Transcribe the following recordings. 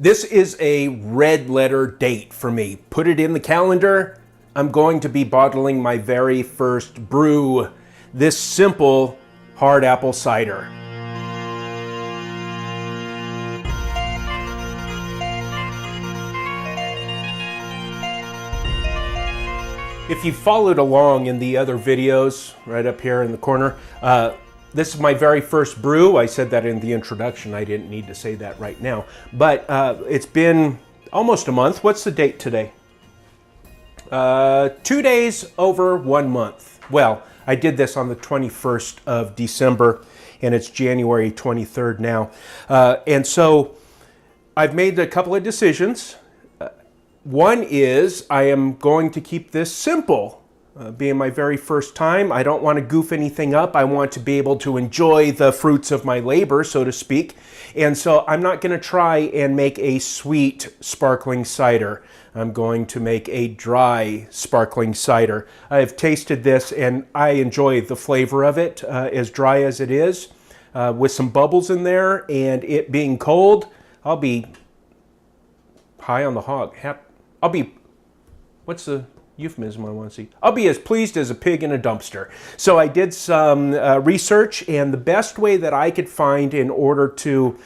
This is a red letter date for me. Put it in the calendar. I'm going to be bottling my very first brew, this simple hard apple cider. If you followed along in the other videos, right up here in the corner, this is my very first brew. I said that in the introduction. I didn't need to say that right now. But it's been almost a month. What's the date today? 2 days over 1 month. Well, I did this on the 21st of December, and it's January 23rd now. And so I've made a couple of decisions. One is I am going to keep this simple. Being my very first time, I don't want to goof anything up. I want to be able to enjoy the fruits of my labor, so to speak. And so I'm not going to try and make a sweet sparkling cider. I'm going to make a dry sparkling cider. I have tasted this and I enjoy the flavor of it, as dry as it is, with some bubbles in there, and it being cold. I'll be high on the hog. I'll be, what's the euphemism I want to see? I'll be as pleased as a pig in a dumpster. So I did some research, and the best way that I could find in order to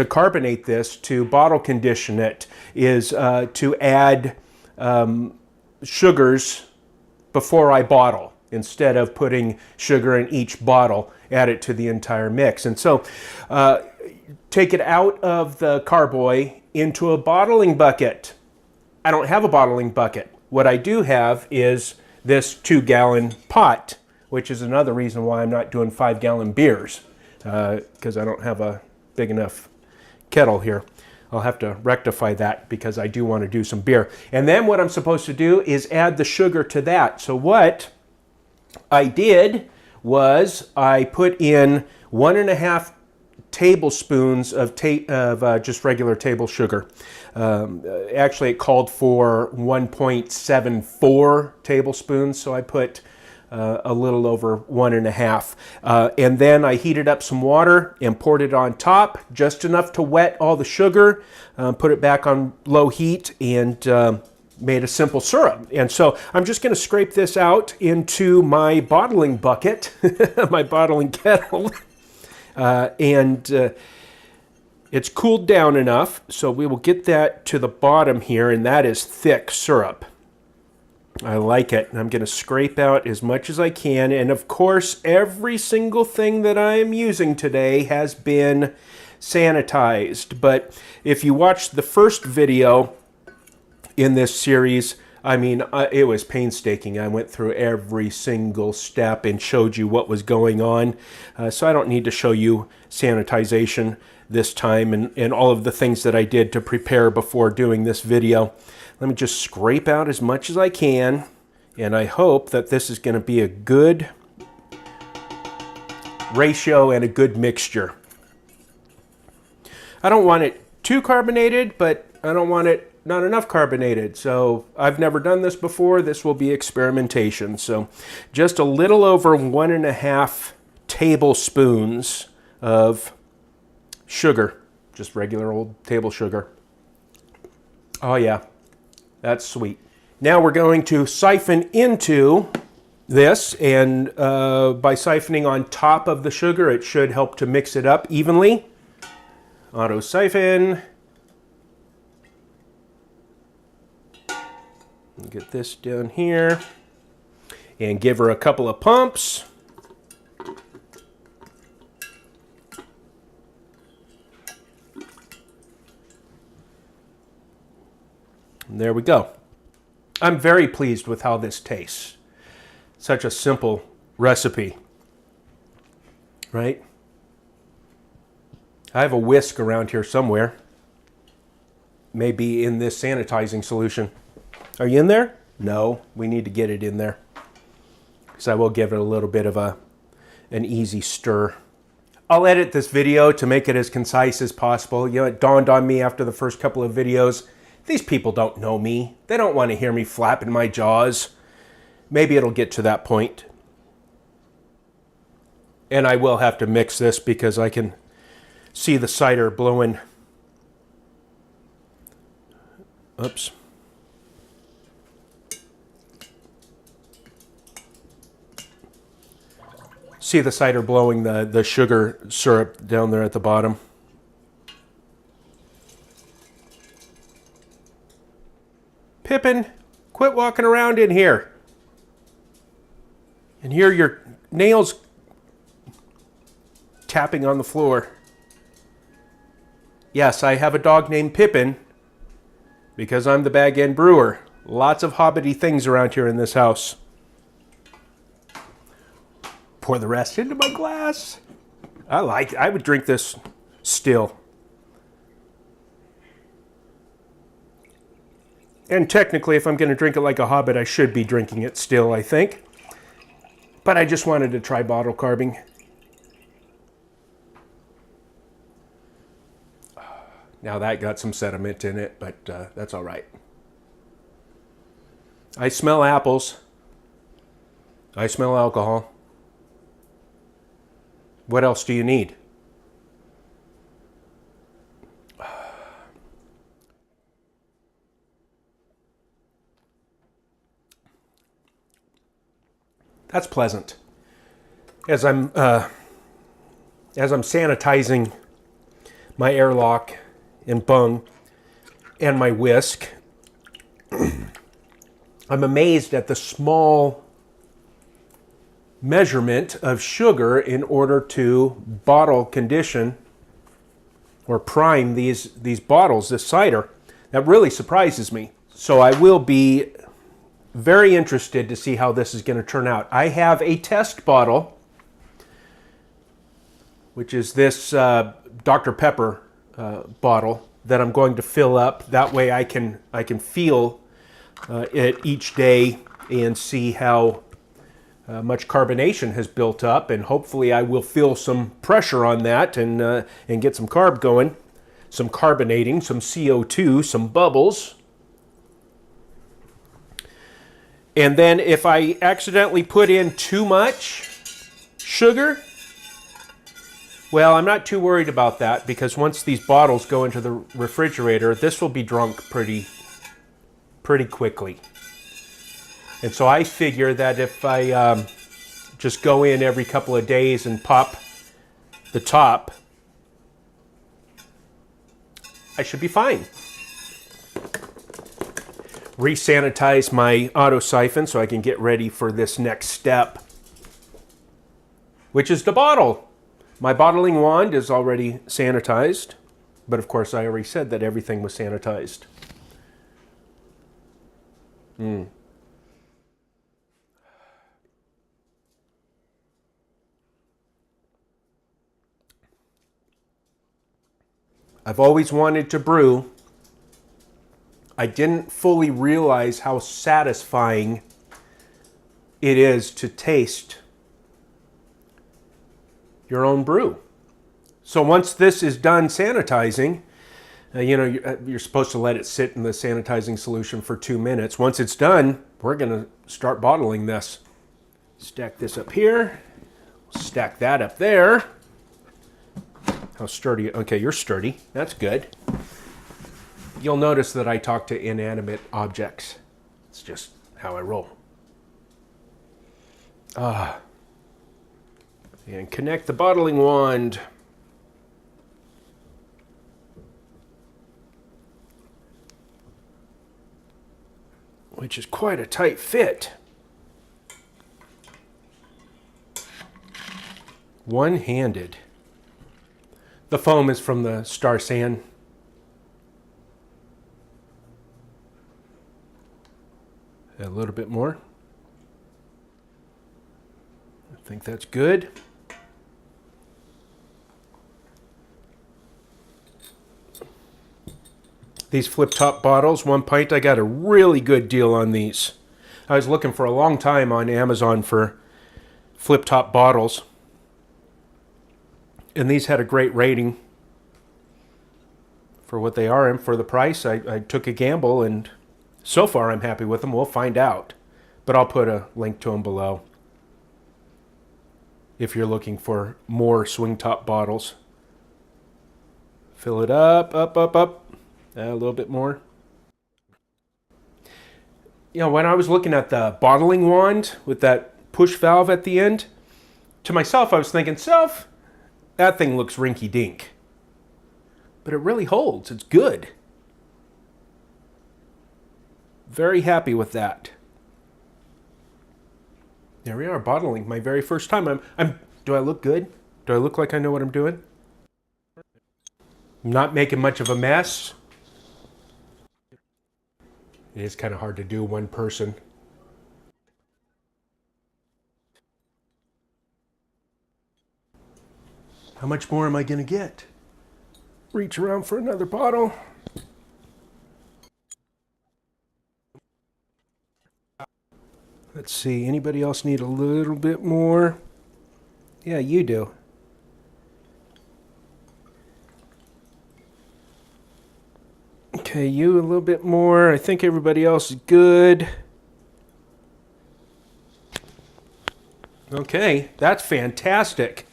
carbonate this, to bottle condition it, is to add sugars before I bottle. Instead of putting sugar in each bottle, add it to the entire mix. And so take it out of the carboy into a bottling bucket. I don't have a bottling bucket. What I do have is this 2-gallon pot, which is another reason why I'm not doing 5-gallon beers, because I don't have a big enough kettle here. I'll have to rectify that because I do want to do some beer. And then what I'm supposed to do is add the sugar to that. So what I did was I put in 1.5 tablespoons of just regular table sugar. Actually, it called for 1.74 tablespoons, so I put a little over 1.5. And then I heated up some water and poured it on top, just enough to wet all the sugar, put it back on low heat, and made a simple syrup. And so I'm just going to scrape this out into my bottling bucket, my bottling kettle. It's cooled down enough, so we will get that to the bottom here, and that is thick syrup. I like it, and I'm going to scrape out as much as I can, and of course every single thing that I am using today has been sanitized. But if you watched the first video in this series, I mean, it was painstaking. I went through every single step and showed you what was going on. So I don't need to show you sanitization this time and all of the things that I did to prepare before doing this video. Let me just scrape out as much as I can, and I hope that this is going to be a good ratio and a good mixture. I don't want it too carbonated, but I don't want it not enough carbonated. So I've never done this before. This will be experimentation. So just a little over 1.5 tablespoons of sugar, just regular old table sugar. Oh yeah, that's sweet. Now we're going to siphon into this, and by siphoning on top of the sugar, it should help to mix it up evenly. Auto siphon. Get this down here and give her a couple of pumps. And there we go. I'm very pleased with how this tastes. Such a simple recipe, right? I have a whisk around here somewhere. Maybe in this sanitizing solution. Are you in there? No, we need to get it in there. So I will give it a little bit of an easy stir. I'll edit this video to make it as concise as possible. You know, it dawned on me after the first couple of videos, these people don't know me. They don't want to hear me flapping my jaws. Maybe it'll get to that point. And I will have to mix this because I can see the cider blowing Oops. See the cider blowing the sugar syrup down there at the bottom. Pippin, quit walking around in here. And hear your nails tapping on the floor. Yes, I have a dog named Pippin because I'm the bag end brewer. Lots of hobbity things around here in this house. Pour the rest into my glass. I would drink this still. And technically, if I'm going to drink it like a hobbit, I should be drinking it still, I think. But I just wanted to try bottle carbing. Now that got some sediment in it, but that's all right. I smell apples. I smell alcohol. What else do you need? That's pleasant. As I'm sanitizing my airlock and bung and my whisk, I'm amazed at the small measurement of sugar in order to bottle condition or prime these bottles, this cider. That really surprises me. So I will be very interested to see how this is going to turn out. I have a test bottle, which is this Dr. Pepper bottle that I'm going to fill up. That way I can feel it each day and see how much carbonation has built up, and hopefully I will feel some pressure on that and get some carb going, some carbonating, some CO2, some bubbles. And then if I accidentally put in too much sugar, well, I'm not too worried about that, because once these bottles go into the refrigerator, this will be drunk pretty quickly. And so I figure that if I just go in every couple of days and pop the top, I should be fine. Resanitize my auto siphon so I can get ready for this next step, which is to bottle. My bottling wand is already sanitized, but of course I already said that everything was sanitized. I've always wanted to brew. I didn't fully realize how satisfying it is to taste your own brew. So once this is done sanitizing, you're supposed to let it sit in the sanitizing solution for 2 minutes. Once it's done, we're going to start bottling this. Stack this up here. Stack that up there. How sturdy? Okay, you're sturdy. That's good. You'll notice that I talk to inanimate objects. It's just how I roll. And connect the bottling wand. Which is quite a tight fit. One-handed. The foam is from the Star San. A little bit more. I think that's good. These flip-top bottles, 1 pint, I got a really good deal on these. I was looking for a long time on Amazon for flip-top bottles. And these had a great rating for what they are, and for the price, I took a gamble, and so far I'm happy with them. We'll find out. But I'll put a link to them below if you're looking for more swing top bottles. Fill it up, up, up, up. A little bit more. you know, when I was looking at the bottling wand with that push valve at the end, to myself, I was thinking, self, that thing looks rinky-dink. But it really holds. It's good. Very happy with that. There we are, bottling. My very first time. Do I look good? Do I look like I know what I'm doing? I'm not making much of a mess. It is kind of hard to do one person. How much more am I going to get? Reach around for another bottle. Let's see, anybody else need a little bit more? Yeah, you do. Okay, you a little bit more. I think everybody else is good. Okay, that's fantastic.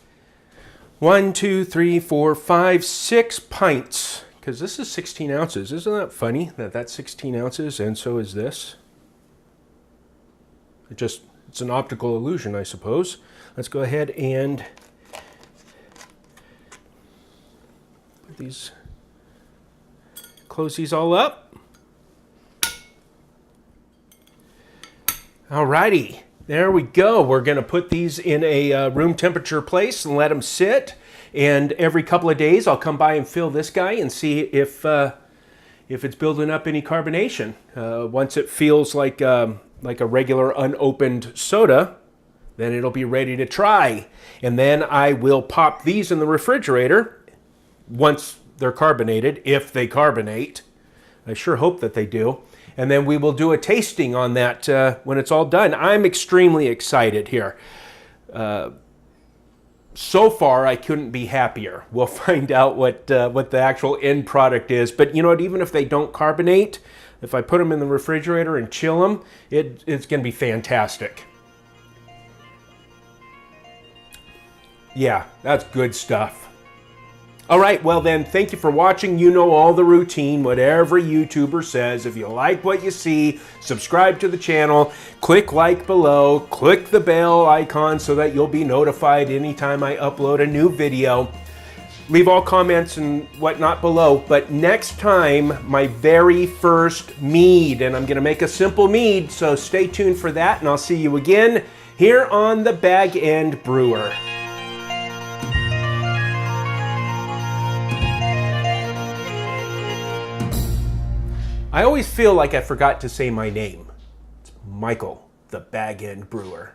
1, 2, 3, 4, 5, 6 pints. Because this is 16 ounces. Isn't that funny that that's 16 ounces and so is this? It's an optical illusion, I suppose. Let's go ahead and put these, close these all up. Alrighty, there we go. We're going to put these in a room temperature place and let them sit. And every couple of days, I'll come by and fill this guy and see if it's building up any carbonation. Once it feels like a regular unopened soda, then it'll be ready to try. And then I will pop these in the refrigerator once they're carbonated, if they carbonate. I sure hope that they do. And then we will do a tasting on that when it's all done. I'm extremely excited here. So far, I couldn't be happier. We'll find out what the actual end product is. But you know what? Even if they don't carbonate, if I put them in the refrigerator and chill them, it's going to be fantastic. Yeah, that's good stuff. All right, well then, thank you for watching. You know all the routine, what every YouTuber says. If you like what you see, subscribe to the channel, click like below, click the bell icon so that you'll be notified anytime I upload a new video. Leave all comments and whatnot below, but next time, my very first mead, and I'm gonna make a simple mead, so stay tuned for that, and I'll see you again here on the Bag End Brewer. I always feel like I forgot to say my name. It's Michael, the Bag End Brewer.